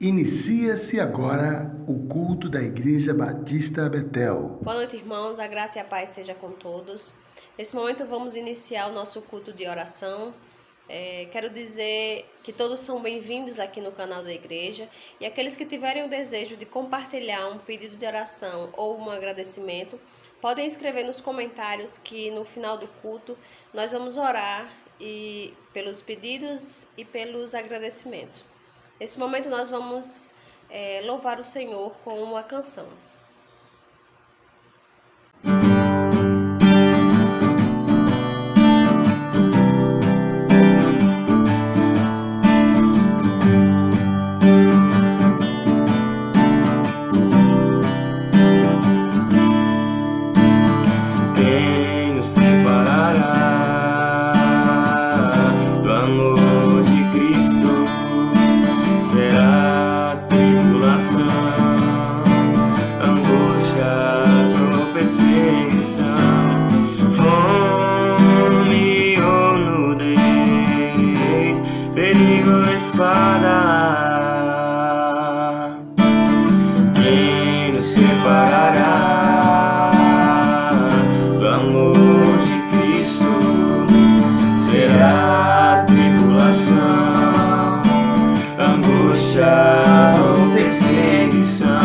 Inicia-se agora o culto da Igreja Batista Betel. Boa noite, irmãos. A graça e a paz seja com todos. Nesse momento vamos iniciar o nosso culto de oração. Quero dizer que todos são bem-vindos aqui no canal da igreja e aqueles que tiverem o desejo de compartilhar um pedido de oração ou um agradecimento, podem escrever nos comentários que no final do culto nós vamos orar pelos pedidos e pelos agradecimentos. Nesse momento nós vamos louvar o Senhor com uma canção. Quem nos separará do amor de Cristo? Será tribulação, angústias ou perseguição, fome ou nudez, perigo ou espada. Quem nos separará do amor de Cristo? Será tribulação, angústias ou perseguição,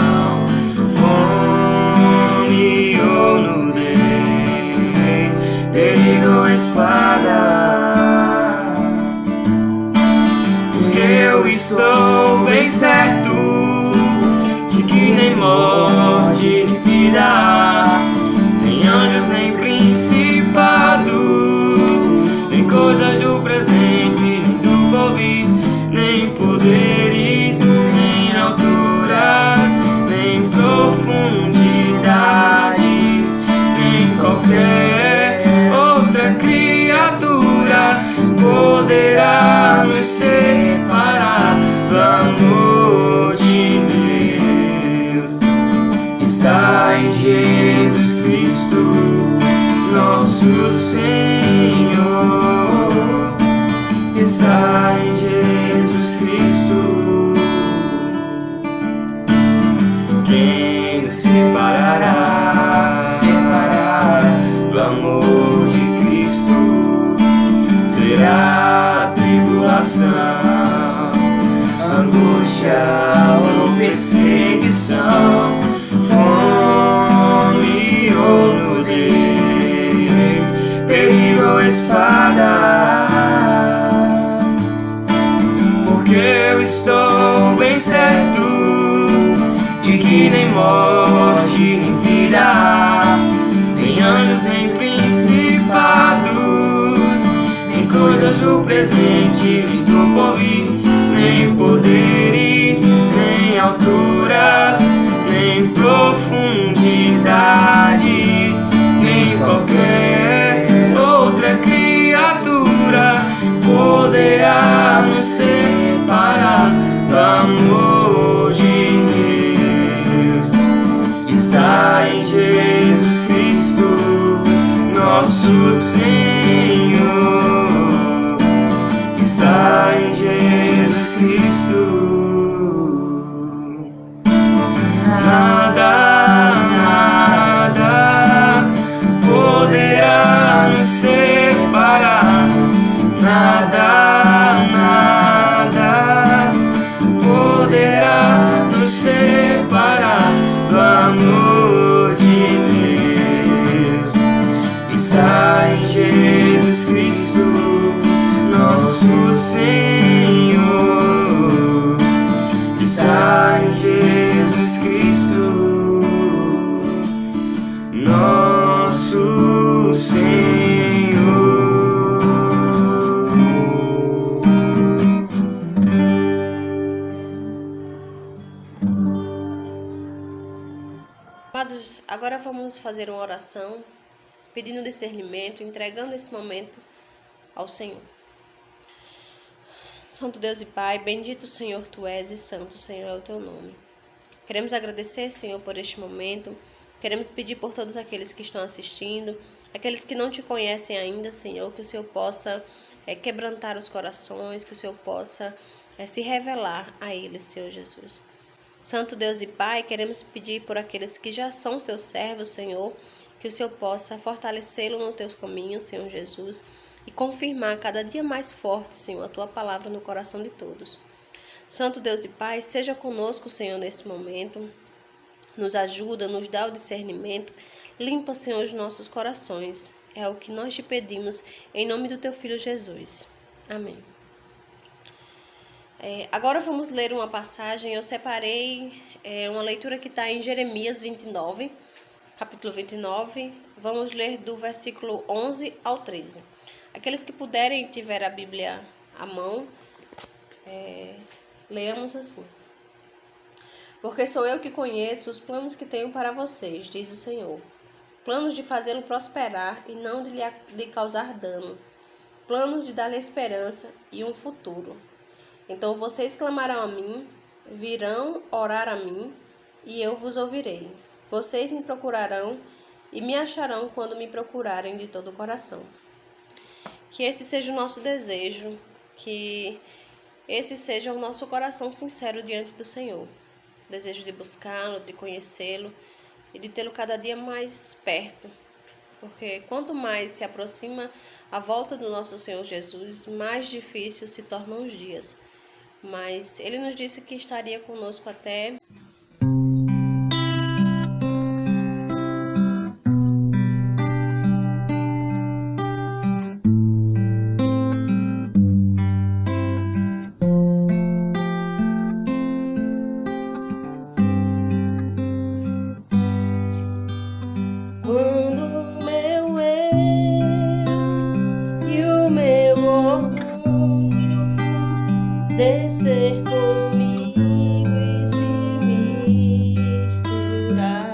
fome ou nudez, perigo ou espada. Eu estou bem certo de que nem morte nem vida, nem anjos nem principados, nem coisas do presente nem do porvir, nem poderes, nem alturas, nem profundidade, nem qualquer outra criatura poderá nos separar do amor de Deus. Está em Jesus Cristo, nosso Senhor. Está em Jesus Cristo. Quem nos separará do amor de Cristo? Será tribulação, angústia ou perseguição, fome ou nudez, perigo ou espada. Porque eu estou bem certo de que nem morte nem vida, nem anjos nem principados, nem coisas do presente nem do porvir, nem poderes, nem alturas, nem profundidade, nem qualquer outra criatura poderá nos separar do amor de Deus. Está em Jesus Cristo, nosso Senhor. Está em Jesus Cristo. Nada poderá nos separar. Nada poderá nos separar do amor de Deus. Está em Jesus Cristo, nosso Senhor. Está em Jesus Cristo, nosso Senhor. Amados, agora vamos fazer uma oração, pedindo discernimento, entregando esse momento ao Senhor. Santo Deus e Pai, bendito Senhor Tu és e santo Senhor é o Teu nome. Queremos agradecer, Senhor, por este momento. Queremos pedir por todos aqueles que estão assistindo, aqueles que não Te conhecem ainda, Senhor, que o Senhor possa quebrantar os corações, que o Senhor possa se revelar a Ele, Senhor Jesus. Santo Deus e Pai, queremos pedir por aqueles que já são os teus servos, Senhor, que o Senhor possa fortalecê-lo nos teus caminhos, Senhor Jesus, e confirmar cada dia mais forte, Senhor, a tua palavra no coração de todos. Santo Deus e Pai, seja conosco, Senhor, nesse momento. Nos ajuda, nos dá o discernimento. Limpa, Senhor, os nossos corações. É o que nós te pedimos, em nome do teu Filho Jesus. Amém. Agora vamos ler uma passagem. Eu separei uma leitura que está em Jeremias 29, capítulo 29. Vamos ler do versículo 11 ao 13. Aqueles que puderem e tiver a Bíblia à mão, leamos assim. Porque sou eu que conheço os planos que tenho para vocês, diz o Senhor. Planos de fazê-lo prosperar e não de lhe causar dano. Planos de dar-lhe esperança e um futuro. Então vocês clamarão a mim, virão orar a mim, e eu vos ouvirei. Vocês me procurarão e me acharão quando me procurarem de todo o coração. Que esse seja o nosso desejo, que esse seja o nosso coração sincero diante do Senhor. Desejo de buscá-lo, de conhecê-lo e de tê-lo cada dia mais perto. Porque quanto mais se aproxima a volta do nosso Senhor Jesus, mais difícil se tornam os dias. Mas Ele nos disse que estaria conosco até... descer comigo e se misturar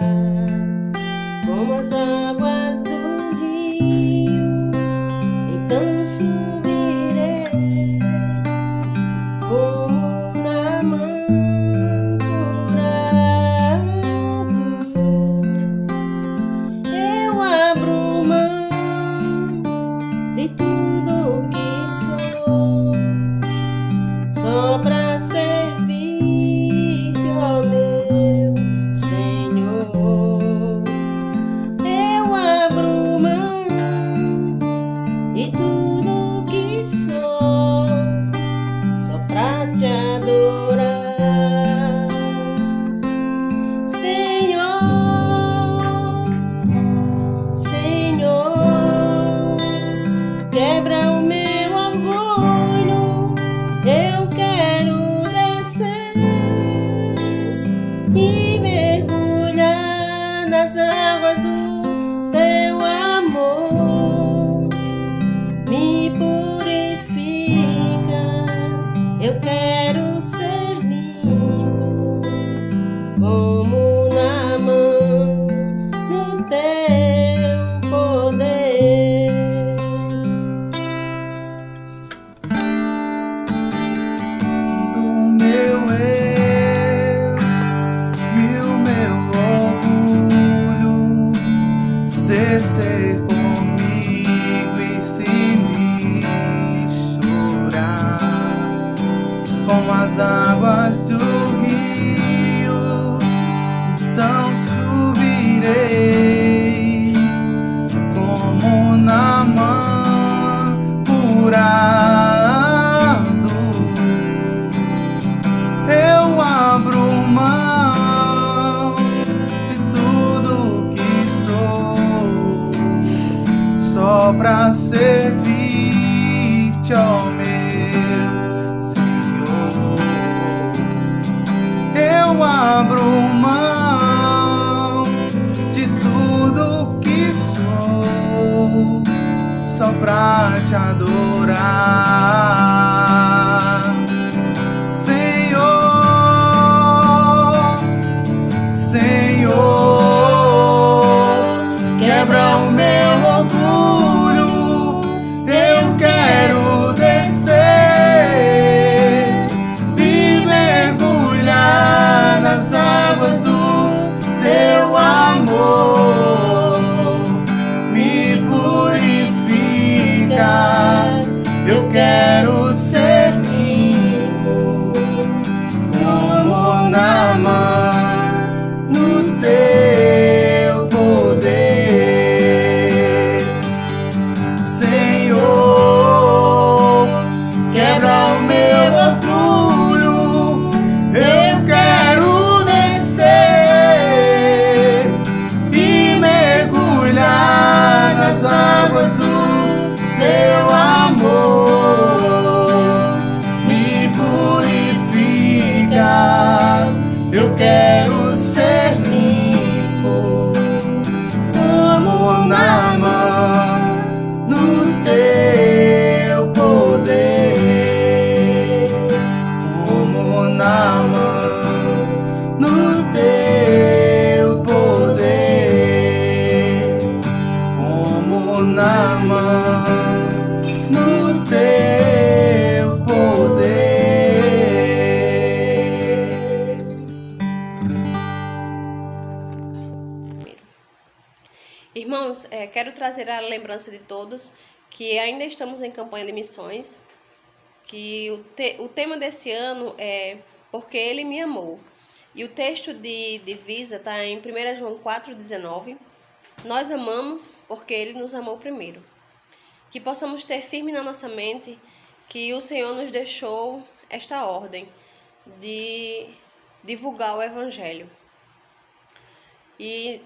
como as águas do rio, então subirei como na mão curado. Eu abro mão de tudo que sou, só pra servir-te, ó meu Senhor. Eu abro mão de tudo que sou, só pra te adorar. Senhor, Senhor, quebra o meu orgulho. Eu quero descer e mergulhar nas águas do teu amor. Me purifica, eu quero ser limpo, como na mão do teu poder. Descer comigo e se misturar com as águas do rio, então subirei como na mão curado. Eu abro mão de tudo que sou, só pra servir-te, ó meu Senhor. Eu abro mão de tudo que sou, só pra te adorar. Senhor, Senhor, quebra o meu orgulho. Eu quero descer e mergulhar nas águas do teu amor. Me purifica, eu quero quero ser limpo como Naamã no teu poder, como Naamã no teu poder, como Naamã no teu poder. Irmãos, quero trazer a lembrança de todos que ainda estamos em campanha de missões, que o tema desse ano é Porque Ele Me Amou. E o texto de divisa está em 1 João 4,19. Nós amamos porque Ele nos amou primeiro. Que possamos ter firme na nossa mente que o Senhor nos deixou esta ordem de divulgar o Evangelho. E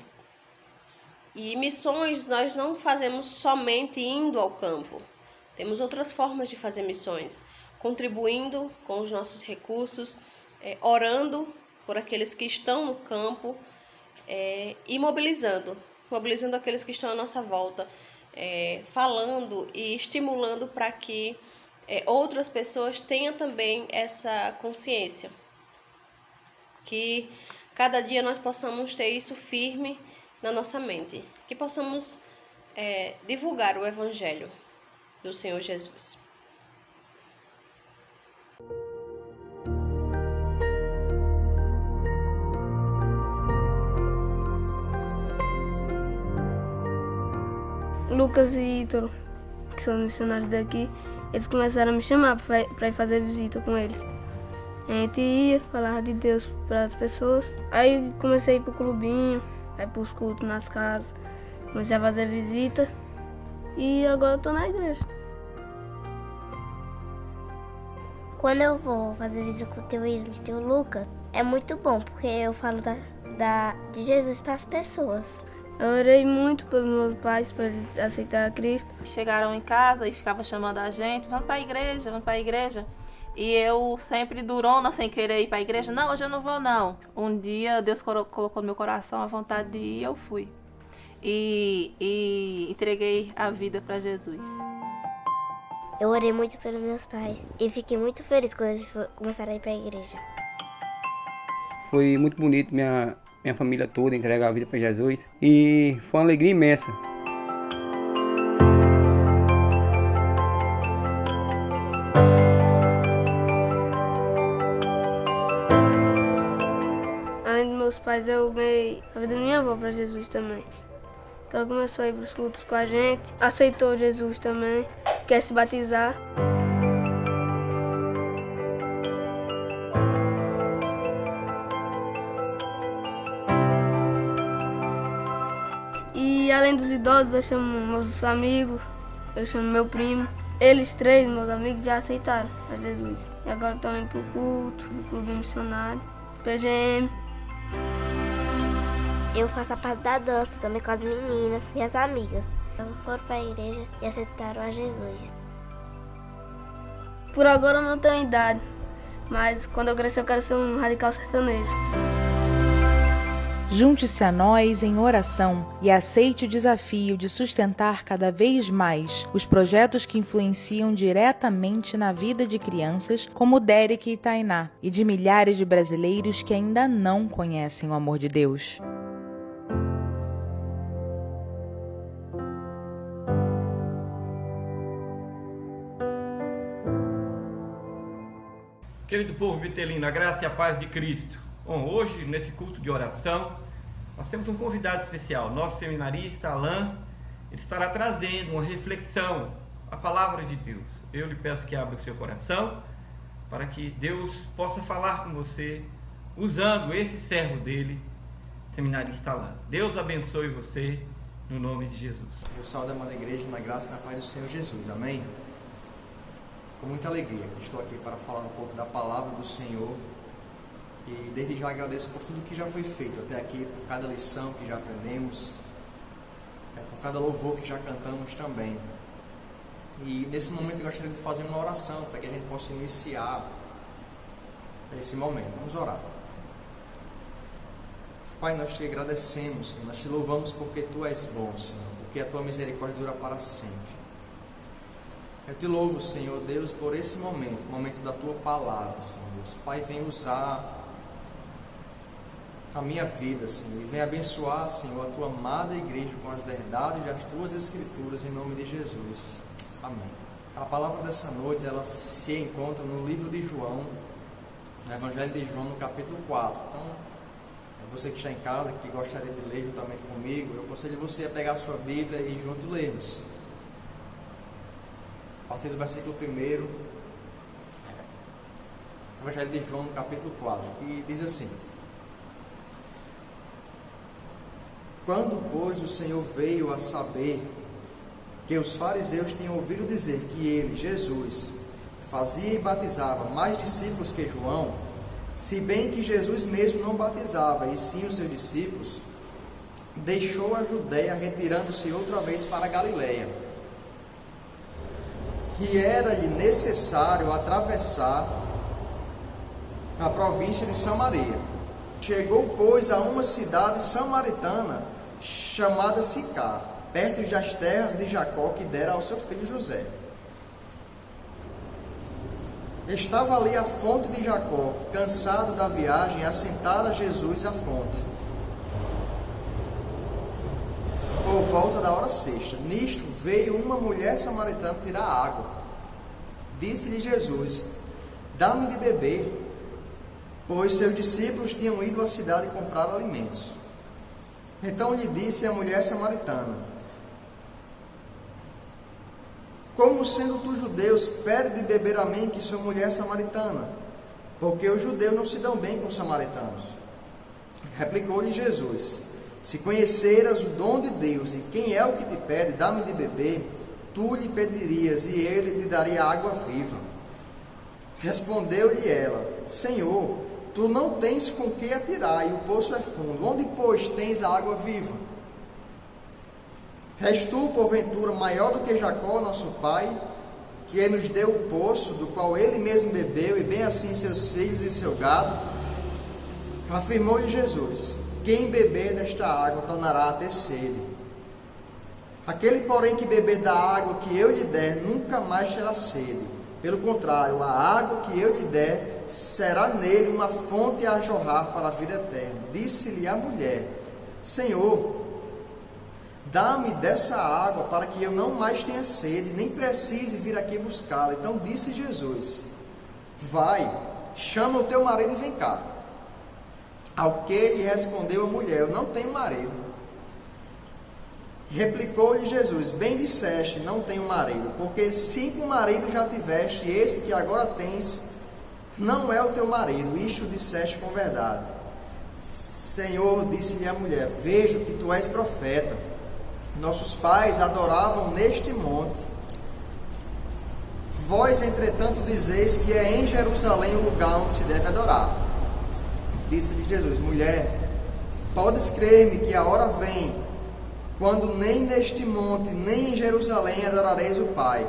missões nós não fazemos somente indo ao campo. Temos outras formas de fazer missões, contribuindo com os nossos recursos, orando por aqueles que estão no campo e mobilizando aqueles que estão à nossa volta, falando e estimulando para que outras pessoas tenham também essa consciência. Que cada dia nós possamos ter isso firme na nossa mente, que possamos divulgar o Evangelho do Senhor Jesus. Lucas e Ítalo, que são os missionários daqui, eles começaram a me chamar para ir fazer visita com eles. A gente ia, falava de Deus para as pessoas. Aí comecei a ir pro clubinho, aí pros cultos nas casas, comecei a fazer visita e agora eu tô na igreja. Quando eu vou fazer visita com o teu Isma e o teu Lucas, é muito bom, porque eu falo de Jesus para as pessoas. Eu orei muito pelos meus pais para eles aceitarem a Cristo. Chegaram em casa e ficavam chamando a gente, vamos para a igreja. E eu sempre durona, sem querer ir para a igreja. Não, hoje eu não vou não. Um dia Deus colocou no meu coração a vontade de ir e eu fui. E entreguei a vida para Jesus. Eu orei muito pelos meus pais e fiquei muito feliz quando eles começaram a ir para a igreja. Foi muito bonito minha família toda entregar a vida para Jesus e foi uma alegria imensa. Além dos meus pais, eu ganhei a vida da minha avó para Jesus também. Ela começou a ir para os cultos com a gente, aceitou Jesus também, quer se batizar. E além dos idosos, eu chamo meus amigos, eu chamo meu primo. Eles três, meus amigos, já aceitaram a Jesus. E agora estão indo pro culto, do clube missionário, PGM. Eu faço a parte da dança também com as meninas, minhas amigas. Elas foram para a igreja e aceitaram a Jesus. Por agora eu não tenho idade, mas quando eu crescer eu quero ser um radical sertanejo. Junte-se a nós em oração e aceite o desafio de sustentar cada vez mais os projetos que influenciam diretamente na vida de crianças como Derek e Tainá e de milhares de brasileiros que ainda não conhecem o amor de Deus. Querido povo vitelino, a graça e a paz de Cristo. Bom, hoje, nesse culto de oração, nós temos um convidado especial, nosso seminarista Alain. Ele estará trazendo uma reflexão, a palavra de Deus. Eu lhe peço que abra o seu coração, para que Deus possa falar com você, usando esse servo dele, seminarista Alain. Deus abençoe você, no nome de Jesus. Eu saúdo a amada igreja na graça e na paz do Senhor Jesus, amém? Com muita alegria, estou aqui para falar um pouco da palavra do Senhor e desde já agradeço por tudo que já foi feito até aqui, por cada lição que já aprendemos, por cada louvor que já cantamos também. E nesse momento eu gostaria de fazer uma oração para que a gente possa iniciar esse momento. Vamos orar. Pai, nós te agradecemos, Senhor. Nós te louvamos porque Tu és bom, Senhor, porque a Tua misericórdia dura para sempre. Eu te louvo, Senhor Deus, por esse momento da Tua palavra, Senhor Deus. Pai, vem usar a minha vida, Senhor, e vem abençoar, Senhor, a Tua amada igreja com as verdades das Tuas Escrituras, em nome de Jesus. Amém. A palavra dessa noite, ela se encontra no livro de João, no Evangelho de João, no capítulo 4. Então, você que está em casa, que gostaria de ler juntamente comigo, eu aconselho você a pegar a sua Bíblia e junto lermos. A partir do versículo 1, Evangelho de João, no capítulo 4, que diz assim: Quando, pois, o Senhor veio a saber que os fariseus tinham ouvido dizer que ele, Jesus, fazia e batizava mais discípulos que João, se bem que Jesus mesmo não batizava, e sim os seus discípulos, deixou a Judeia, retirando-se outra vez para a Galileia. E era-lhe necessário atravessar a província de Samaria. Chegou, pois, a uma cidade samaritana, chamada Sicar, perto das terras de Jacó, que dera ao seu filho José. Estava ali a fonte de Jacó. Cansado da viagem, assentara Jesus à fonte, por volta da hora sexta. Nisto veio uma mulher samaritana tirar água. Disse-lhe Jesus: Dá-me de beber, pois seus discípulos tinham ido à cidade comprar alimentos. Então lhe disse a mulher samaritana: Como sendo tu judeus, pede de beber a mim, que sou mulher samaritana? Porque os judeus não se dão bem com os samaritanos. Replicou-lhe Jesus: Se conheceras o dom de Deus, e quem é o que te pede, dá-me de beber, tu lhe pedirias, e ele te daria água viva. Respondeu-lhe ela: Senhor, tu não tens com que atirar, e o poço é fundo. Onde, pois, tens a água viva? És tu, porventura, maior do que Jacó, nosso pai, que nos deu o poço, do qual ele mesmo bebeu, e bem assim seus filhos e seu gado? Afirmou-lhe Jesus: Quem beber desta água tornará a ter sede. Aquele, porém, que beber da água que eu lhe der, nunca mais terá sede. Pelo contrário, a água que eu lhe der será nele uma fonte a jorrar para a vida eterna. Disse-lhe a mulher: Senhor, dá-me dessa água para que eu não mais tenha sede, nem precise vir aqui buscá-la. Então disse Jesus: Vai, chama o teu marido e vem cá. Ao que lhe respondeu a mulher: Eu não tenho marido. Replicou-lhe Jesus: Bem disseste, não tenho marido, porque 5 maridos já tiveste, e esse que agora tens não é o teu marido. Isto disseste com verdade. Senhor, disse-lhe a mulher: Vejo que tu és profeta. Nossos pais adoravam neste monte. Vós, entretanto, dizeis que é em Jerusalém o lugar onde se deve adorar. Disse-lhe Jesus: Mulher, podes crer-me que a hora vem, quando nem neste monte, nem em Jerusalém adorareis o Pai.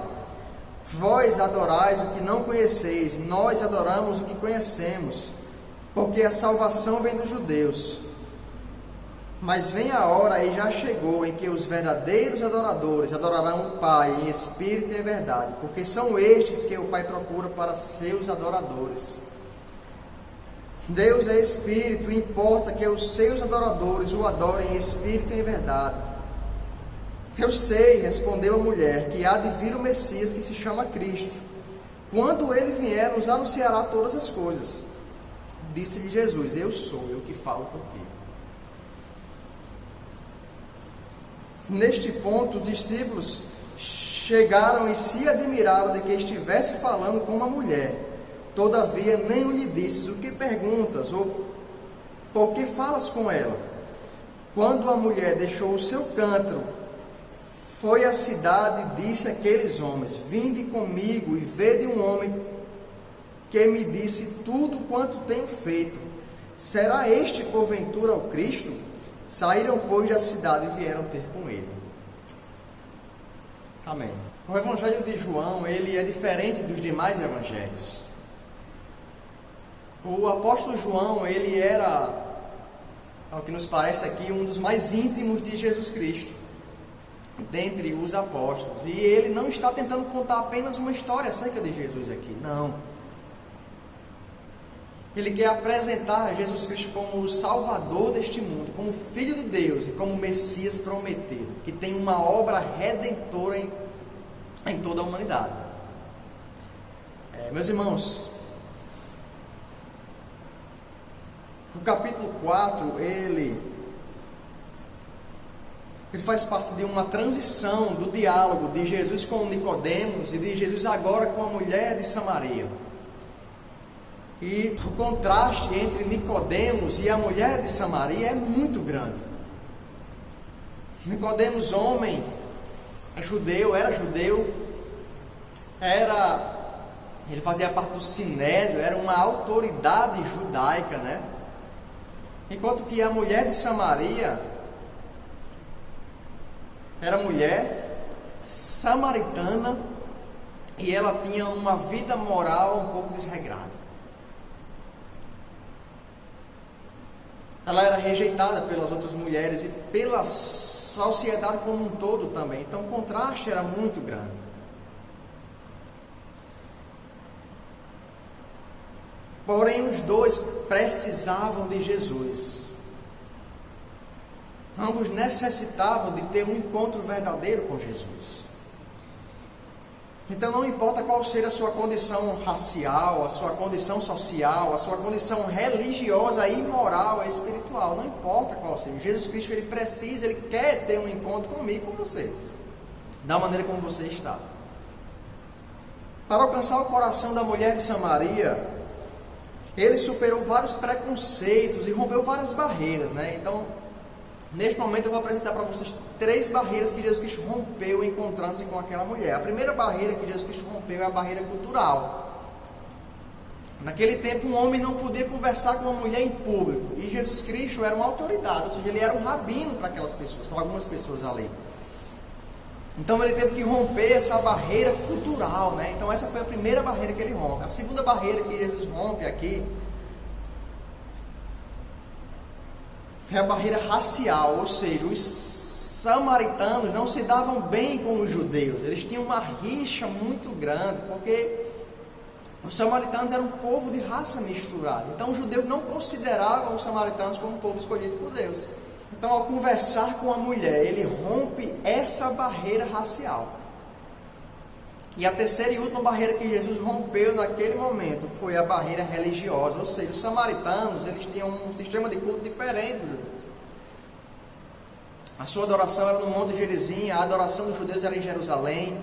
Vós adorais o que não conheceis, nós adoramos o que conhecemos, porque a salvação vem dos judeus. Mas vem a hora, e já chegou, em que os verdadeiros adoradores adorarão o Pai em espírito e em verdade, porque são estes que o Pai procura para seus adoradores. Deus é espírito, e importa que os seus adoradores o adorem em espírito e em verdade. Eu sei, respondeu a mulher, que há de vir o Messias, que se chama Cristo. Quando ele vier, nos anunciará todas as coisas. Disse-lhe Jesus: Eu sou, eu que falo contigo. Neste ponto, os discípulos chegaram e se admiraram de que estivesse falando com uma mulher. Todavia, nenhum lhe disse: O que perguntas? Ou por que falas com ela? Quando a mulher deixou o seu cântaro, foi à cidade e disse àqueles homens: Vinde comigo e vede um homem que me disse tudo quanto tenho feito. Será este, porventura, o Cristo? Saíram, pois, da cidade e vieram ter com ele. Amém. O Evangelho de João, ele é diferente dos demais evangelhos. O apóstolo João, ele era ao que nos parece aqui, um dos mais íntimos de Jesus Cristo, dentre os apóstolos. E ele não está tentando contar apenas uma história acerca de Jesus aqui, não. Ele quer apresentar Jesus Cristo como o Salvador deste mundo, como Filho de Deus e como Messias prometido, que tem uma obra redentora em toda a humanidade. Meus irmãos, o capítulo 4, ele faz parte de uma transição do diálogo de Jesus com Nicodemos e de Jesus agora com a mulher de Samaria. E o contraste entre Nicodemos e a mulher de Samaria é muito grande. Nicodemos, homem, era judeu, ele fazia parte do Sinédrio, era uma autoridade judaica, né? Enquanto que a mulher de Samaria era mulher samaritana e ela tinha uma vida moral um pouco desregrada. Ela era rejeitada pelas outras mulheres e pela sociedade como um todo também. Então o contraste era muito grande. Porém, os dois precisavam de Jesus. Ambos necessitavam de ter um encontro verdadeiro com Jesus. Então não importa qual seja a sua condição racial, a sua condição social, a sua condição religiosa e moral e espiritual, não importa qual seja. Jesus Cristo, ele precisa, ele quer ter um encontro comigo, com você, da maneira como você está. Para alcançar o coração da mulher de Samaria, ele superou vários preconceitos e rompeu várias barreiras, né? Então, neste momento eu vou apresentar para vocês 3 barreiras que Jesus Cristo rompeu encontrando-se com aquela mulher. A primeira barreira que Jesus Cristo rompeu é a barreira cultural. Naquele tempo, um homem não podia conversar com uma mulher em público. E Jesus Cristo era uma autoridade, ou seja, ele era um rabino para aquelas pessoas, para algumas pessoas ali. Então ele teve que romper essa barreira cultural, né? Então essa foi a primeira barreira que ele rompe. A segunda barreira que Jesus rompe aqui é a barreira racial, ou seja, os samaritanos não se davam bem com os judeus. Eles tinham uma rixa muito grande, porque os samaritanos eram um povo de raça misturada. Então os judeus não consideravam os samaritanos como um povo escolhido por Deus. Então, ao conversar com a mulher, ele rompe essa barreira racial. E a terceira e última barreira que Jesus rompeu naquele momento foi a barreira religiosa. Ou seja, os samaritanos, eles tinham um sistema de culto diferente dos judeus. A sua adoração era no Monte Gerizim, a adoração dos judeus era em Jerusalém.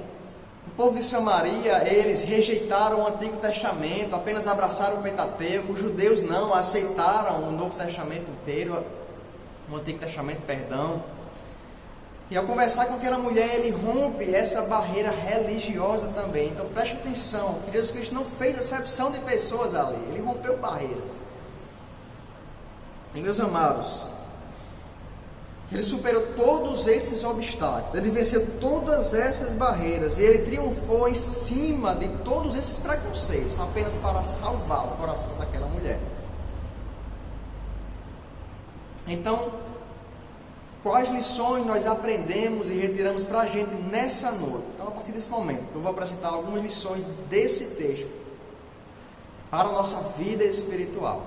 O povo de Samaria, eles rejeitaram o Antigo Testamento, apenas abraçaram o Pentateuco. Os judeus não, aceitaram o Novo Testamento inteiro, o Antigo Testamento, perdão. E ao conversar com aquela mulher, ele rompe essa barreira religiosa também. Então preste atenção, que Jesus Cristo não fez acepção de pessoas ali, ele rompeu barreiras. E meus amados, ele superou todos esses obstáculos, ele venceu todas essas barreiras, e ele triunfou em cima de todos esses preconceitos, apenas para salvar o coração daquela mulher. Então, quais lições nós aprendemos e retiramos para a gente nessa noite? Então, a partir desse momento, eu vou apresentar algumas lições desse texto para a nossa vida espiritual.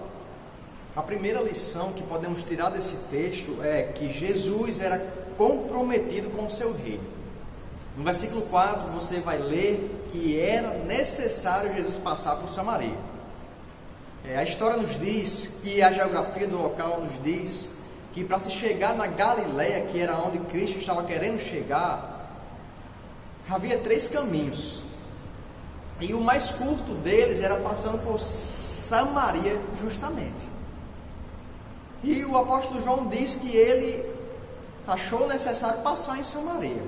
A primeira lição que podemos tirar desse texto é que Jesus era comprometido com o seu reino. No versículo 4, você vai ler que era necessário Jesus passar por Samaria. A história nos diz que a geografia do local nos diz que para se chegar na Galileia, que era onde Cristo estava querendo chegar, havia 3 caminhos. E o mais curto deles era passando por Samaria, justamente. E o apóstolo João diz que ele achou necessário passar em Samaria.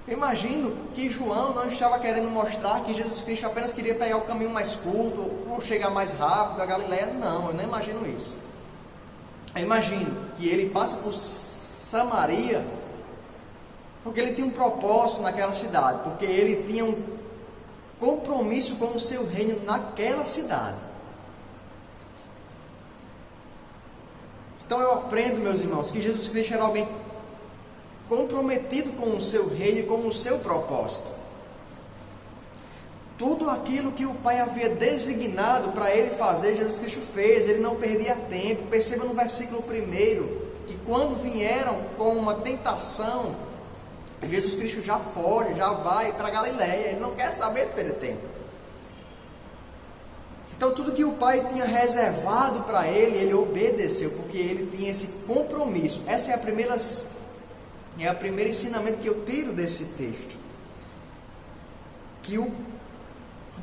Eu imagino que João não estava querendo mostrar que Jesus Cristo apenas queria pegar o caminho mais curto ou chegar mais rápido à Galileia. Não, eu não imagino isso. Eu imagino que ele passa por Samaria porque ele tinha um propósito naquela cidade, porque ele tinha um compromisso com o seu reino naquela cidade. Então eu aprendo, meus irmãos, que Jesus Cristo era alguém comprometido com o seu reino e com o seu propósito. Tudo aquilo que o Pai havia designado para ele fazer, Jesus Cristo fez. Ele não perdia tempo. Perceba no versículo 1 que quando vieram com uma tentação, Jesus Cristo já foge, já vai para Galiléia. Ele não quer saber de perder tempo. Então tudo que o Pai tinha reservado para ele, ele obedeceu, porque ele tinha esse compromisso. Essa é o primeiro ensinamento que eu tiro desse texto. Que o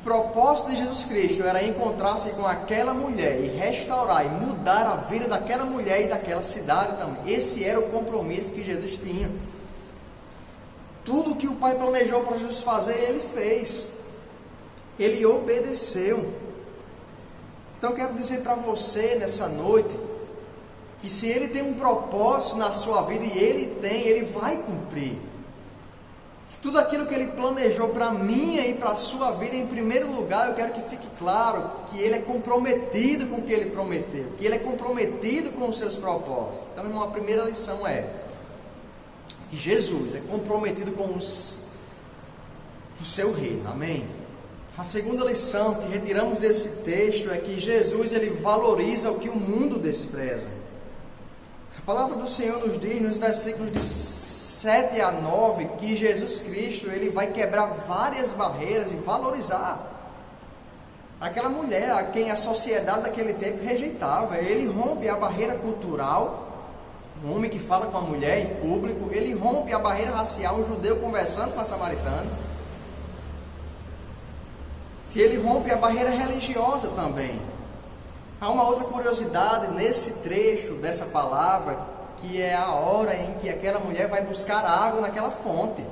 propósito de Jesus Cristo era encontrar-se com aquela mulher e restaurar e mudar a vida daquela mulher e daquela cidade também. Esse era o compromisso que Jesus tinha. Tudo que o Pai planejou para Jesus fazer, ele fez. Ele obedeceu. Então eu quero dizer para você nessa noite, que se ele tem um propósito na sua vida, e ele tem, ele vai cumprir. Tudo aquilo que ele planejou para mim e para a sua vida, em primeiro lugar, eu quero que fique claro que ele é comprometido com o que ele prometeu, que ele é comprometido com os seus propósitos. Então, irmão, a primeira lição é que Jesus é comprometido com o seu reino. Amém? A segunda lição que retiramos desse texto é que Jesus, ele valoriza o que o mundo despreza. A palavra do Senhor nos diz nos versículos de 7 a 9 que Jesus Cristo, ele vai quebrar várias barreiras e valorizar aquela mulher a quem a sociedade daquele tempo rejeitava. Ele rompe a barreira cultural, um homem que fala com a mulher em público. Ele rompe a barreira racial, um judeu conversando com a samaritana. E ele rompe a barreira religiosa também. Há uma outra curiosidade nesse trecho dessa palavra, que é a hora em que aquela mulher vai buscar água naquela fonte.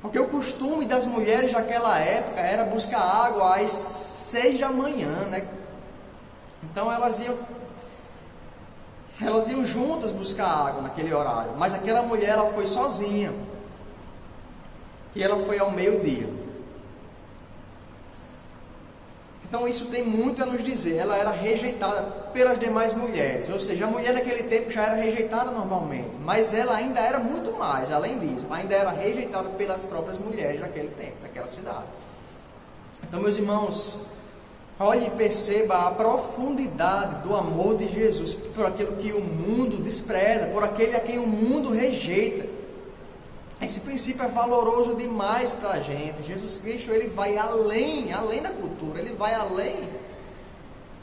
Porque o costume das mulheres daquela época era buscar água às 6 da manhã, né? Então elas iam juntas buscar água naquele horário. Mas aquela mulher, ela foi sozinha. E ela foi ao meio-dia. Então isso tem muito a nos dizer. Ela era rejeitada pelas demais mulheres. Ou seja, a mulher naquele tempo já era rejeitada normalmente. Mas ela ainda era muito mais, além disso. Ainda era rejeitada pelas próprias mulheres daquele tempo, daquela cidade. Então, meus irmãos, olhe e perceba a profundidade do amor de Jesus por aquilo que o mundo despreza, por aquele a quem o mundo rejeita. Esse princípio é valoroso demais para a gente. Jesus Cristo, ele vai além da cultura, ele vai além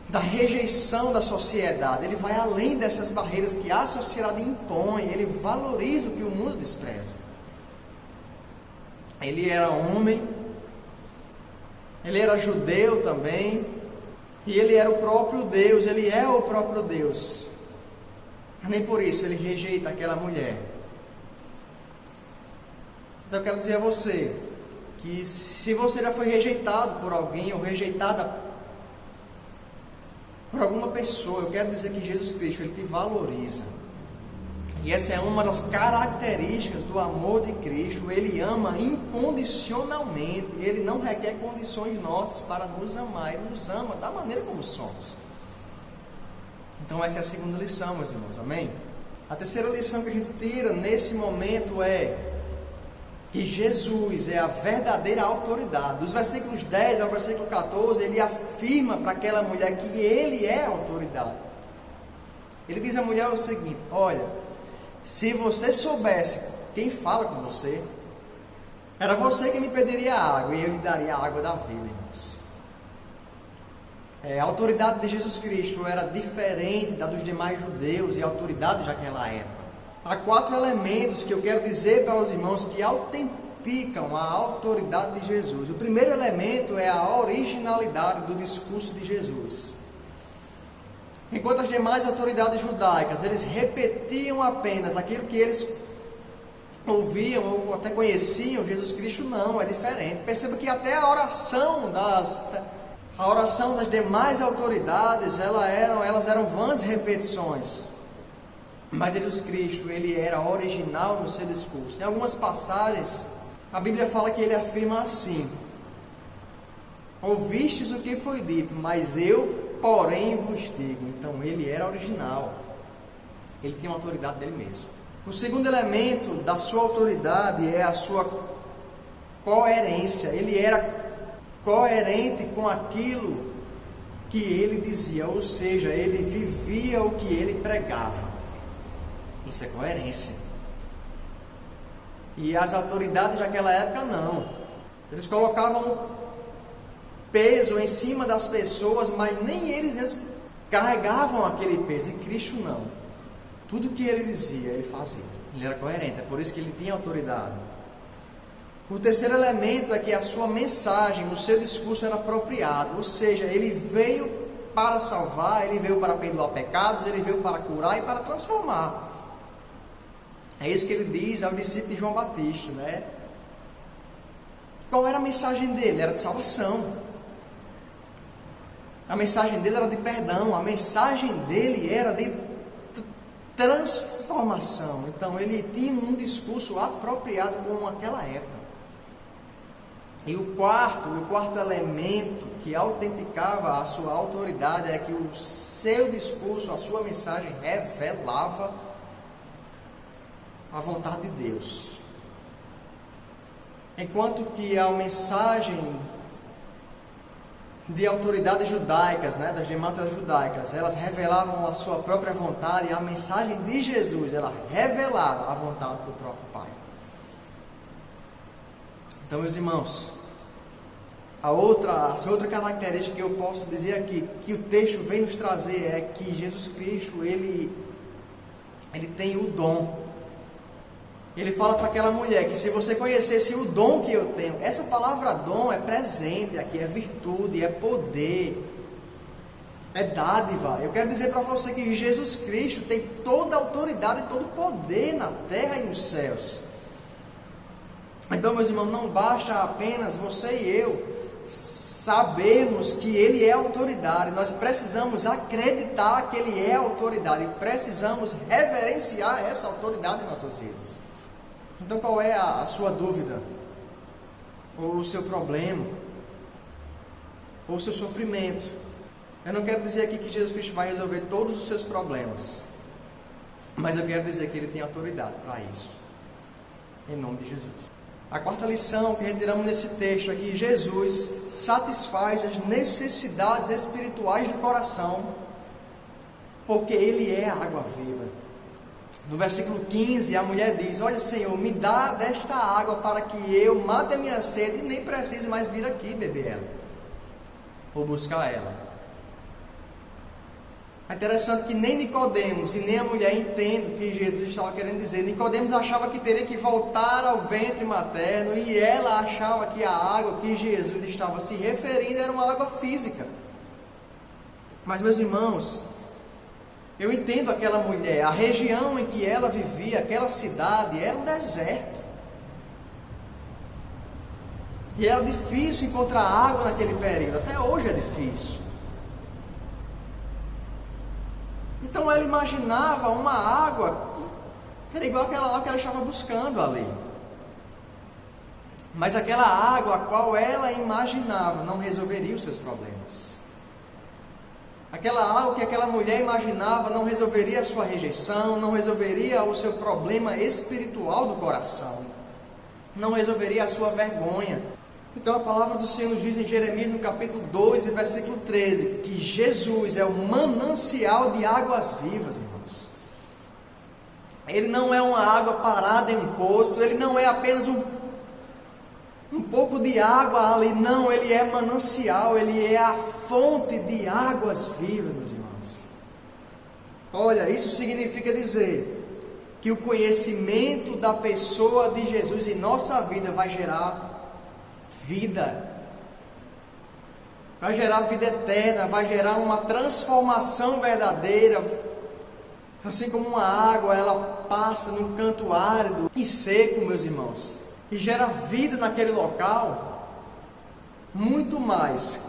da rejeição da sociedade, ele vai além dessas barreiras que a sociedade impõe, ele valoriza o que o mundo despreza. Ele era homem, ele era judeu também, e ele era o próprio Deus, ele é o próprio Deus. Nem por isso ele rejeita aquela mulher. Então eu quero dizer a você que se você já foi rejeitado por alguém ou rejeitada por alguma pessoa, eu quero dizer que Jesus Cristo, ele te valoriza. E essa é uma das características do amor de Cristo. Ele ama incondicionalmente. Ele não requer condições nossas para nos amar. Ele nos ama da maneira como somos. Então essa é a segunda lição, meus irmãos. Amém? A terceira lição que a gente tira nesse momento é que Jesus é a verdadeira autoridade. Dos versículos 10 ao versículo 14, ele afirma para aquela mulher que ele é a autoridade. Ele diz à mulher o seguinte: olha, se você soubesse quem fala com você, era você que me pediria água e eu lhe daria a água da vida, irmãos. A autoridade de Jesus Cristo era diferente da dos demais judeus e autoridades daquela época. Há 4 elementos que eu quero dizer para os irmãos que autenticam a autoridade de Jesus. O primeiro elemento é a originalidade do discurso de Jesus. Enquanto as demais autoridades judaicas, eles repetiam apenas aquilo que eles ouviam ou até conheciam, Jesus Cristo não, é diferente. Perceba que até a oração das demais autoridades, elas eram vãs repetições. Mas Jesus Cristo, ele era original no seu discurso. Em algumas passagens, a Bíblia fala que ele afirma assim: ouvistes o que foi dito, mas eu porém vos digo. Então ele era original. Ele tinha uma autoridade dele mesmo. O segundo elemento da sua autoridade é a sua coerência. Ele era coerente com aquilo que ele dizia, ou seja, ele vivia o que ele pregava. Isso é coerência. E as autoridades daquela época não. Eles colocavam peso em cima das pessoas, mas nem eles mesmos carregavam aquele peso. E Cristo não. Tudo que ele dizia, ele fazia. Ele era coerente, é por isso que ele tinha autoridade. O terceiro elemento é que a sua mensagem, o seu discurso era apropriado. Ou seja, ele veio para salvar, ele veio para perdoar pecados, ele veio para curar e para transformar. É isso que ele diz aos discípulos de João Batista, né? Qual era a mensagem dele? Era de salvação. A mensagem dele era de perdão. A mensagem dele era de transformação. Então ele tinha um discurso apropriado com aquela época. E o quarto elemento que autenticava a sua autoridade é que o seu discurso, a sua mensagem revelava a vontade de Deus. Enquanto que a mensagem de autoridades judaicas, né, das demais judaicas, elas revelavam a sua própria vontade, e a mensagem de Jesus, ela revelava a vontade do próprio Pai. Então, meus irmãos, a outra característica que eu posso dizer aqui, que o texto vem nos trazer, é que Jesus Cristo, ele tem o dom. Ele fala para aquela mulher que se você conhecesse o dom que eu tenho, essa palavra dom é presente aqui, é virtude, é poder, é dádiva. Eu quero dizer para você que Jesus Cristo tem toda a autoridade e todo o poder na terra e nos céus. Então, meus irmãos, não basta apenas você e eu sabermos que Ele é autoridade, nós precisamos acreditar que Ele é autoridade e precisamos reverenciar essa autoridade em nossas vidas. Então, qual é a sua dúvida? Ou o seu problema? Ou o seu sofrimento? Eu não quero dizer aqui que Jesus Cristo vai resolver todos os seus problemas, mas eu quero dizer que Ele tem autoridade para isso, em nome de Jesus. A quarta lição que retiramos nesse texto é que Jesus satisfaz as necessidades espirituais do coração, porque Ele é a água viva. No versículo 15, a mulher diz: olha, Senhor, me dá desta água para que eu mate a minha sede e nem precise mais vir aqui beber ela, ou buscar ela. É interessante que nem Nicodemos e nem a mulher entendem o que Jesus estava querendo dizer. Nicodemos achava que teria que voltar ao ventre materno, e ela achava que a água que Jesus estava se referindo era uma água física. Mas, meus irmãos, eu entendo aquela mulher. A região em que ela vivia, aquela cidade, era um deserto. E era difícil encontrar água naquele período. Até hoje é difícil. Então ela imaginava uma água que era igual àquela água que ela estava buscando ali. Mas aquela água a qual ela imaginava não resolveria os seus problemas. Aquela água que aquela mulher imaginava não resolveria a sua rejeição, não resolveria o seu problema espiritual do coração, não resolveria a sua vergonha. Então a palavra do Senhor nos diz em Jeremias, no capítulo 2, versículo 13, que Jesus é o manancial de águas vivas, irmãos. Ele não é uma água parada em um poço, ele não é apenas um pouco de água ali, não, ele é manancial, ele é a fonte de águas vivas, meus irmãos. Olha, isso significa dizer que o conhecimento da pessoa de Jesus em nossa vida vai gerar vida, vai gerar vida eterna, vai gerar uma transformação verdadeira. Assim como uma água, ela passa num canto árido e seco, meus irmãos, e gera vida naquele local, muito mais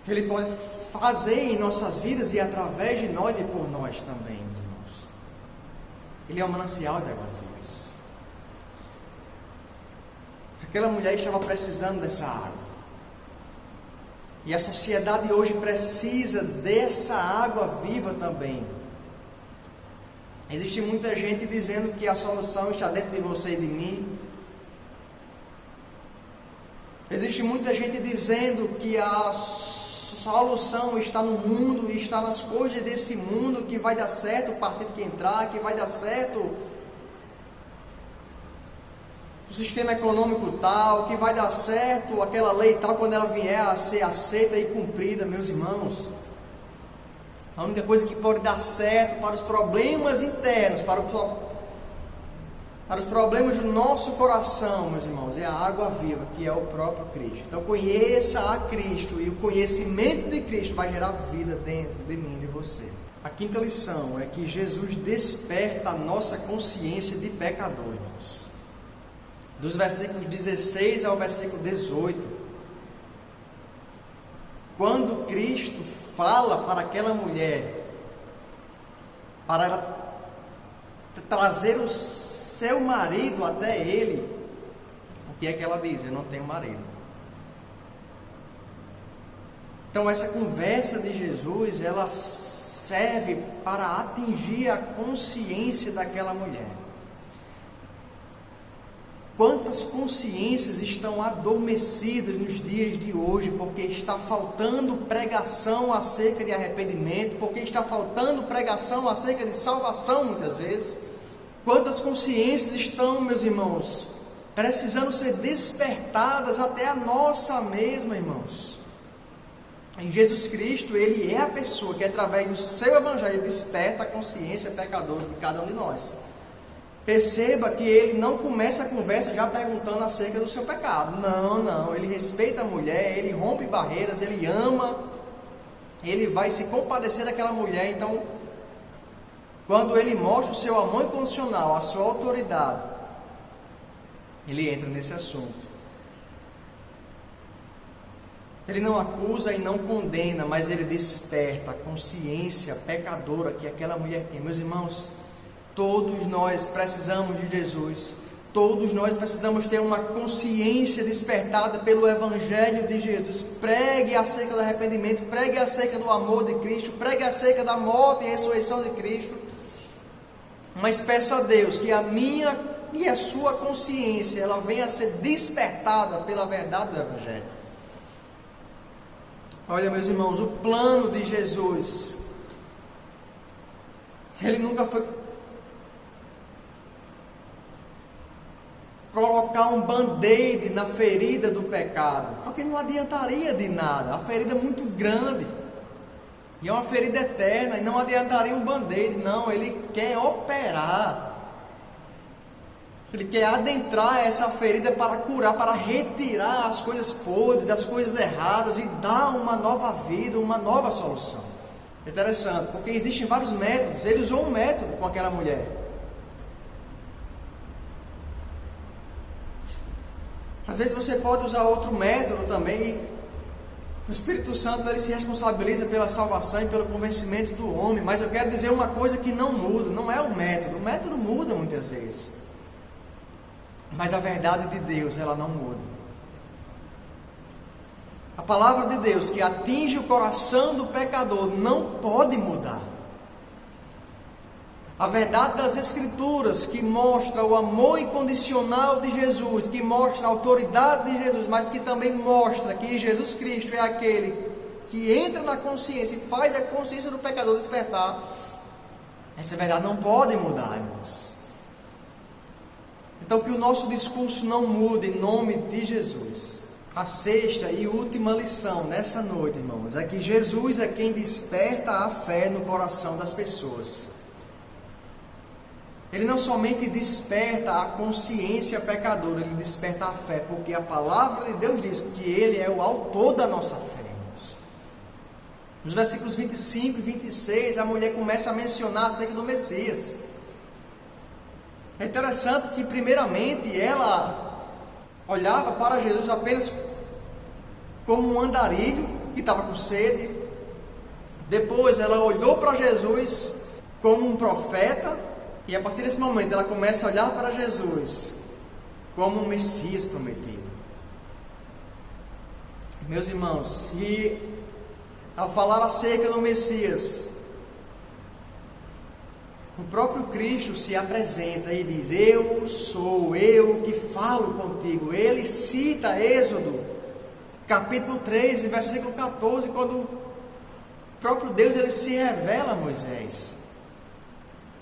Ele pode fazer em nossas vidas e através de nós e por nós também, meus irmãos. Ele é um manancial de águas vivas. Aquela mulher estava precisando dessa água. E a sociedade hoje precisa dessa água viva também. Existe muita gente dizendo que a solução está dentro de você e de mim. Existe muita gente dizendo que a solução está no mundo e está nas coisas desse mundo, que vai dar certo o partido que entrar, que vai dar certo o sistema econômico tal, que vai dar certo aquela lei tal quando ela vier a ser aceita e cumprida. Meus irmãos, a única coisa que pode dar certo para os problemas internos, para os problemas do nosso coração, meus irmãos, é a água viva, que é o próprio Cristo. Então conheça a Cristo, e o conhecimento de Cristo vai gerar vida dentro de mim e de você. A quinta lição é que Jesus desperta a nossa consciência de pecador, irmãos. Dos versículos 16 ao versículo 18. Quando Cristo fala para aquela mulher, para ela trazer o seu marido até ele, o que é que ela diz? Eu não tenho marido. Então essa conversa de Jesus, ela serve para atingir a consciência daquela mulher. Quantas consciências estão adormecidas nos dias de hoje, porque está faltando pregação acerca de arrependimento, porque está faltando pregação acerca de salvação muitas vezes. Quantas consciências estão, meus irmãos, precisando ser despertadas até a nossa mesma, irmãos. Em Jesus Cristo, Ele é a pessoa que através do seu Evangelho desperta a consciência pecadora de cada um de nós. Perceba que ele não começa a conversa já perguntando acerca do seu pecado. Não, ele respeita a mulher, ele rompe barreiras, ele ama, ele vai se compadecer daquela mulher. Então, quando ele mostra o seu amor incondicional, a sua autoridade, ele entra nesse assunto. Ele não acusa e não condena, mas ele desperta a consciência pecadora que aquela mulher tem. Meus irmãos, todos nós precisamos de Jesus, todos nós precisamos ter uma consciência despertada pelo Evangelho de Jesus. Pregue acerca do arrependimento, pregue acerca do amor de Cristo, pregue acerca da morte e ressurreição de Cristo, mas peça a Deus que a minha e a sua consciência, ela venha a ser despertada pela verdade do Evangelho. Olha, meus irmãos, o plano de Jesus, ele nunca foi colocar um band-aid na ferida do pecado, porque não adiantaria de nada. A ferida é muito grande e é uma ferida eterna, e não adiantaria um band-aid. Não, ele quer operar, ele quer adentrar essa ferida para curar, para retirar as coisas podres, as coisas erradas, e dar uma nova vida, uma nova solução. Interessante, porque existem vários métodos. Ele usou um método com aquela mulher. Às vezes você pode usar outro método também. O Espírito Santo, ele se responsabiliza pela salvação e pelo convencimento do homem. Mas eu quero dizer uma coisa que não muda, não é o método. O método muda muitas vezes, mas a verdade de Deus, ela não muda. A palavra de Deus que atinge o coração do pecador não pode mudar. A verdade das Escrituras, que mostra o amor incondicional de Jesus, que mostra a autoridade de Jesus, mas que também mostra que Jesus Cristo é aquele que entra na consciência e faz a consciência do pecador despertar. Essa verdade não pode mudar, irmãos. Então que o nosso discurso não mude em nome de Jesus. A sexta e última lição nessa noite, irmãos, é que Jesus é quem desperta a fé no coração das pessoas. Ele não somente desperta a consciência pecadora, ele desperta a fé, porque a palavra de Deus diz que ele é o autor da nossa fé, irmãos. Nos versículos 25 e 26, a mulher começa a mencionar acerca do Messias. É interessante que, primeiramente, ela olhava para Jesus apenas como um andarilho que estava com sede. Depois, ela olhou para Jesus como um profeta. E a partir desse momento, ela começa a olhar para Jesus como um Messias prometido. Meus irmãos, e ao falar acerca do Messias, o próprio Cristo se apresenta e diz: eu sou, eu que falo contigo. Ele cita Êxodo, capítulo 3, versículo 14, quando o próprio Deus ele se revela a Moisés.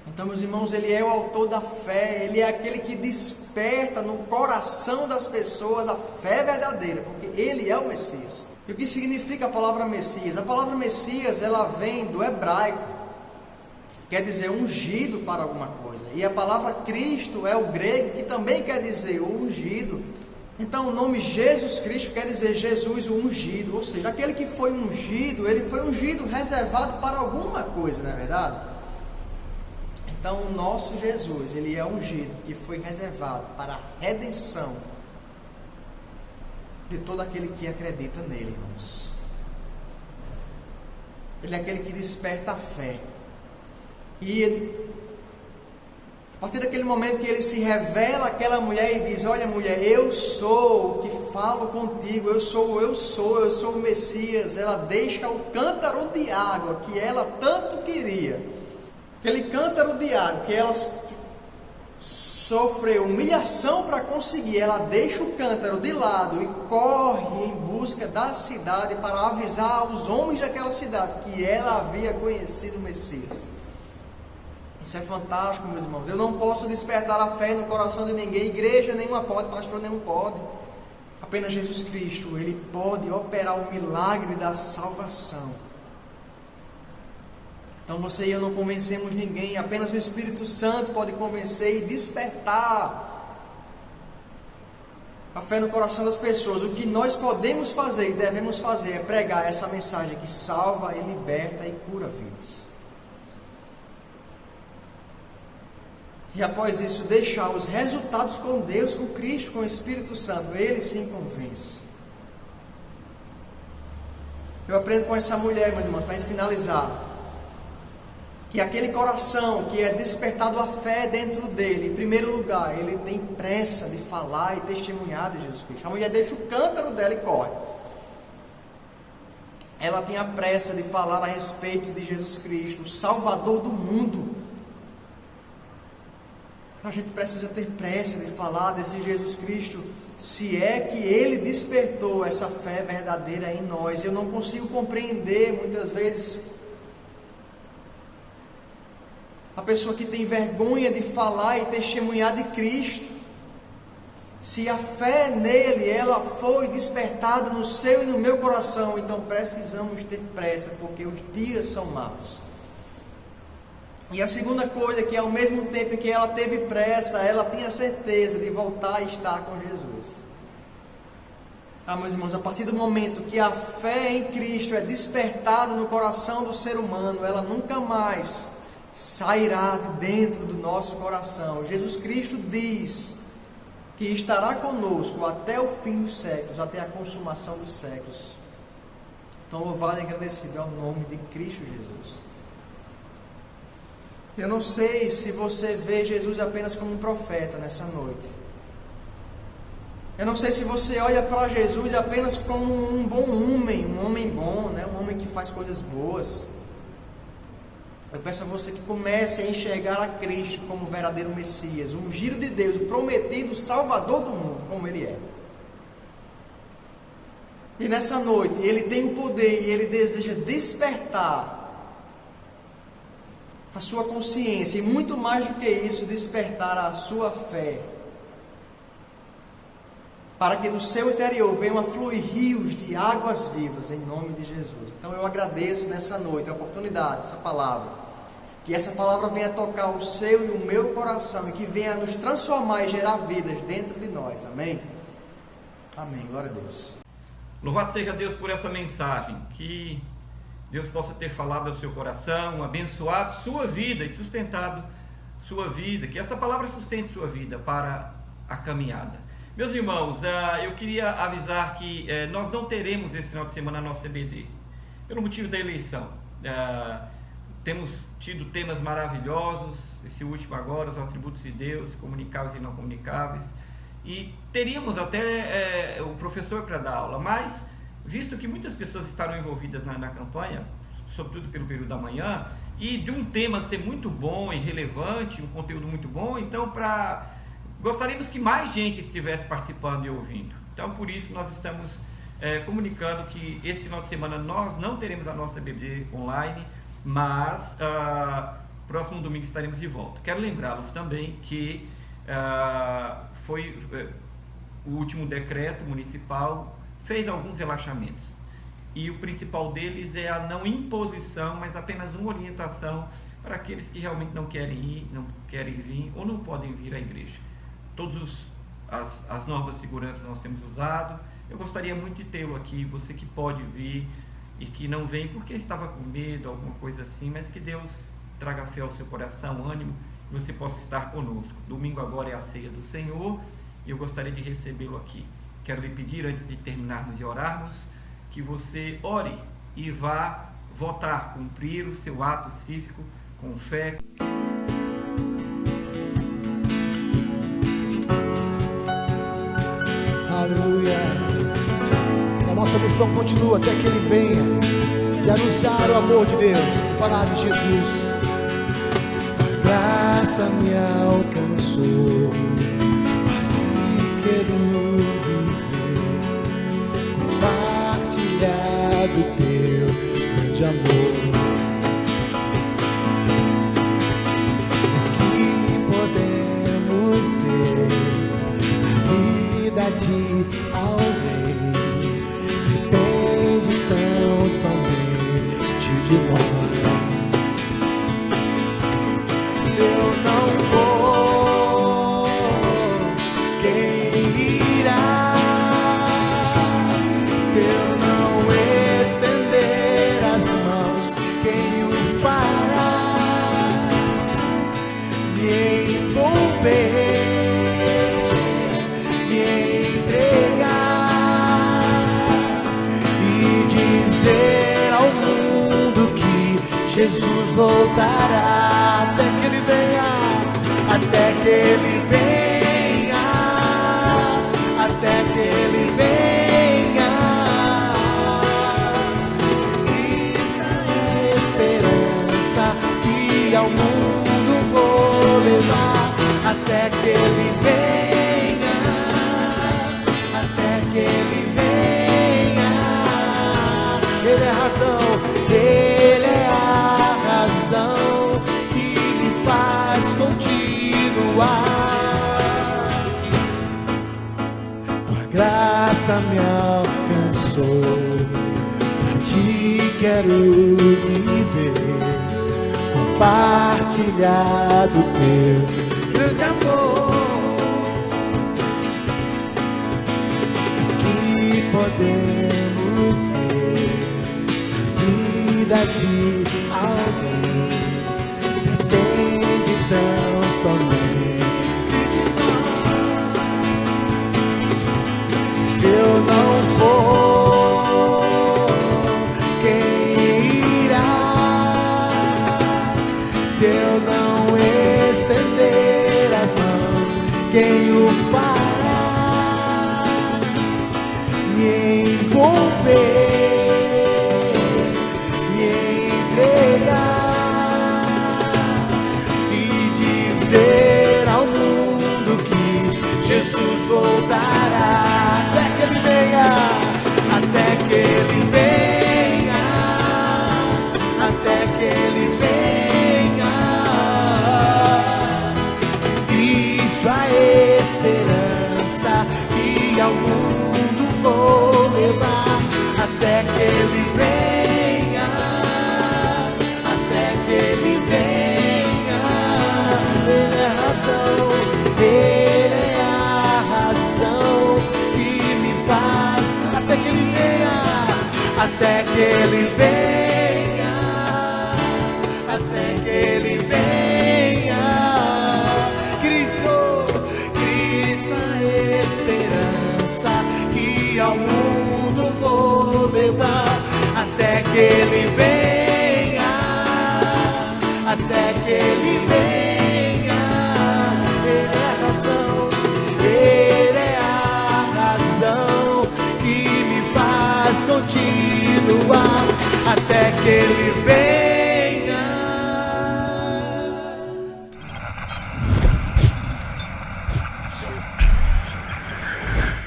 Então, meus irmãos, Ele é o autor da fé, Ele é aquele que desperta no coração das pessoas a fé verdadeira, porque Ele é o Messias. E o que significa a palavra Messias? A palavra Messias, ela vem do hebraico, quer dizer ungido para alguma coisa. E a palavra Cristo é o grego, que também quer dizer o ungido. Então, o nome Jesus Cristo quer dizer Jesus o ungido, ou seja, aquele que foi ungido, ele foi ungido, reservado para alguma coisa, não é verdade? Então, o nosso Jesus, ele é ungido, que foi reservado para a redenção de todo aquele que acredita nele, irmãos. Ele é aquele que desperta a fé. E a partir daquele momento que ele se revela àquela mulher e diz: olha, mulher, eu sou o que falo contigo, eu sou o Messias. Ela deixa o cântaro de água que ela tanto queria. Aquele cântaro de água que ela sofreu humilhação para conseguir, ela deixa o cântaro de lado e corre em busca da cidade para avisar aos homens daquela cidade que ela havia conhecido o Messias. Isso é fantástico, meus irmãos. Eu não posso despertar a fé no coração de ninguém, igreja nenhuma pode, pastor nenhum pode. Apenas Jesus Cristo, Ele pode operar o milagre da salvação. Então você e eu não convencemos ninguém, apenas o Espírito Santo pode convencer e despertar a fé no coração das pessoas. O que nós podemos fazer e devemos fazer é pregar essa mensagem que salva e liberta e cura vidas. E após isso, deixar os resultados com Deus, com Cristo, com o Espírito Santo. Ele sim convence. Eu aprendo com essa mulher, meus irmãos, para a gente finalizar, que aquele coração que é despertado a fé dentro dele, em primeiro lugar, ele tem pressa de falar e testemunhar de Jesus Cristo. A mulher deixa o cântaro dela e corre. Ela tem a pressa de falar a respeito de Jesus Cristo, o Salvador do mundo. A gente precisa ter pressa de falar desse Jesus Cristo, se é que Ele despertou essa fé verdadeira em nós. Eu não consigo compreender, muitas vezes, a pessoa que tem vergonha de falar e testemunhar de Cristo. Se a fé nele, ela foi despertada no seu e no meu coração, então precisamos ter pressa, porque os dias são maus. E a segunda coisa, que ao mesmo tempo que ela teve pressa, ela tinha certeza de voltar e estar com Jesus. Meus irmãos, a partir do momento que a fé em Cristo é despertada no coração do ser humano, ela nunca mais sairá de dentro do nosso coração. Jesus Cristo diz que estará conosco até o fim dos séculos, até a consumação dos séculos. Então, louvado e agradecido é o nome de Cristo Jesus. Eu não sei se você vê Jesus apenas como um profeta nessa noite. Eu não sei se você olha para Jesus apenas como um bom homem, um homem bom, né? Um homem que faz coisas boas. Eu peço a você que comece a enxergar a Cristo como o verdadeiro Messias, o ungido de Deus, o prometido Salvador do mundo, como Ele é. E nessa noite, Ele tem o poder e Ele deseja despertar a sua consciência, e muito mais do que isso, despertar a sua fé, para que do seu interior venham a fluir rios de águas vivas, em nome de Jesus. Então eu agradeço nessa noite a oportunidade, essa palavra, que essa palavra venha tocar o seu e o meu coração, e que venha nos transformar e gerar vidas dentro de nós, amém? Amém, glória a Deus. Louvado seja Deus por essa mensagem, que Deus possa ter falado ao seu coração, abençoado sua vida e sustentado sua vida, que essa palavra sustente sua vida para a caminhada. Meus irmãos, eu queria avisar que nós não teremos esse final de semana a nossa EBD, pelo motivo da eleição. Temos tido temas maravilhosos, esse último agora, os atributos de Deus, comunicáveis e não comunicáveis, e teríamos até o professor para dar aula, mas visto que muitas pessoas estarão envolvidas na campanha, sobretudo pelo período da manhã, e de um tema ser muito bom e relevante, um conteúdo muito bom, então gostaríamos que mais gente estivesse participando e ouvindo. Então, por isso, nós estamos comunicando que esse final de semana nós não teremos a nossa EBD online, mas próximo domingo estaremos de volta. Quero lembrá-los também que foi o último decreto municipal, fez alguns relaxamentos, e o principal deles é a não imposição, mas apenas uma orientação para aqueles que realmente não querem ir, não querem vir ou não podem vir à igreja. Todas as normas de segurança nós temos usado. Eu gostaria muito de tê-lo aqui, você que pode vir e que não vem porque estava com medo, alguma coisa assim, mas que Deus traga fé ao seu coração, ânimo, e você possa estar conosco. Domingo agora é a ceia do Senhor e eu gostaria de recebê-lo aqui. Quero lhe pedir, antes de terminarmos e orarmos, que você ore e vá votar, cumprir o seu ato cívico com fé. Aleluia. A nossa missão continua até que Ele venha, de anunciar o amor de Deus e falar de Jesus. A graça me alcançou, quero viver, compartilhar do teu grande amor. O que podemos ser na vida de alguém depende tão somente de nós. Se eu não for, quem irá? Se eu não estender as mãos, quem o fará? Me envolver, me entregar e dizer ao mundo que Jesus voltará, até que Ele venha, até que Ele venha, até que Ele venha. Isso é esperança que ao mundo vou levar, até que Ele venha, até que Ele venha. Ele é a razão, Ele é a razão que me faz continuar. Tua graça me alcançou, pra Ti quero viver, compartilhar do Teu grande amor. Que podemos ser na vida de alguém depende tão somente de nós. Se eu não for, quem irá? Se eu não estender as mãos, quem o fará? Me envolver, dizer ao mundo que Jesus voltará, até que Ele venha, até que Ele venha, até que Ele venha. Cristo a esperança que ao mundo vou levar, até que Ele venha, até que Ele venha. Ele é a razão, Ele é a razão que me faz, até que Ele venha, até que Ele venha, até que Ele venha. Cristo, Cristo a esperança que ao mundo vou levar, até que Ele venha, até que Ele venha. Ele é a razão que me faz continuar. que Ele venha.